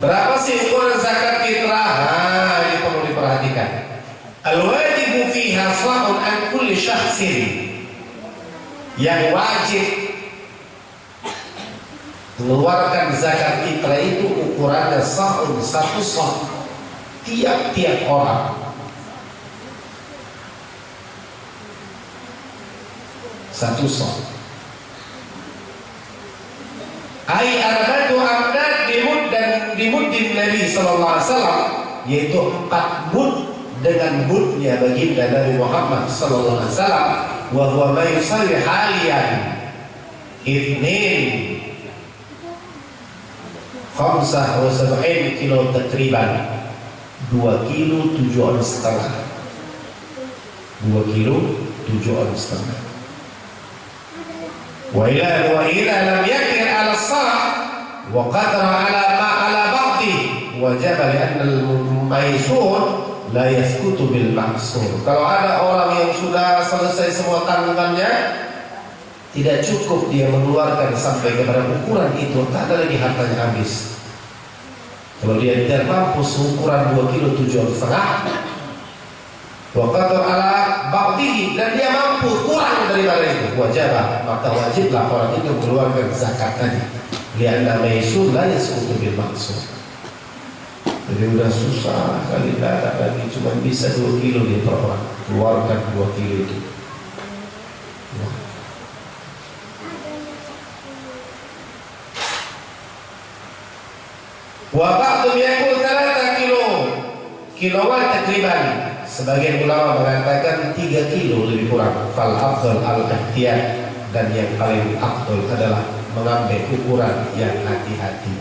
Berapa sih ukuran zakat fitrah? Nah, ini perlu diperhatikan. Al-wajibu fiha sha'un an kulli syakhsin. Yang wajib mengeluarkan zakat fitrah itu ukurannya sha'un, satu sa', tiap-tiap orang. Satu sa'. Ai arba'atu amdad bimuddin Nabi sallallahu alaihi wasallam, yaitu 4 mud dengan mudnya baginda Nabi Muhammad sallallahu alaihi wasallam, wa huwa ma yusalli haliyan ithnin 75 kilo takriban, 2 kilo 7 ons setengah, 2 kilo 7 ons setengah. Wa ila lam yakir ala sa' wa qadra ala ba'di wajib li'anna al-maysur la yaskutu bil maksur. Kalau ada orang yang sudah selesai semua tanggungannya, tidak cukup dia mengeluarkan sampai kepada ukuran itu, tak ada lagi hartanya habis. Kalau dia tidak mampu seukuran 2 kilo 7 ons setengah, wa qadra ala ba'dihi, dan dia mampu kurang daripada itu, wajibah, maka wajiblah orang itu mengeluarkan zakat tadi. Lianna maysur la yasqutu bil maksur. Jadi udah susah kali, tidak ada lagi, cuma bisa 2 kilo dia per orang, keluarkan 2 kilo itu. Wa ba'dhum yaqul 3 kilo kilowatt takriban. Sebagian ulama mengatakan 3 kilo lebih kurang. Fal afdal al-ihtiyat, dan yang paling afdal adalah mengambil ukuran yang hati-hati.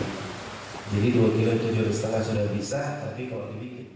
Jadi 2 kilo 7,5 sudah bisa, tapi kalau dibikin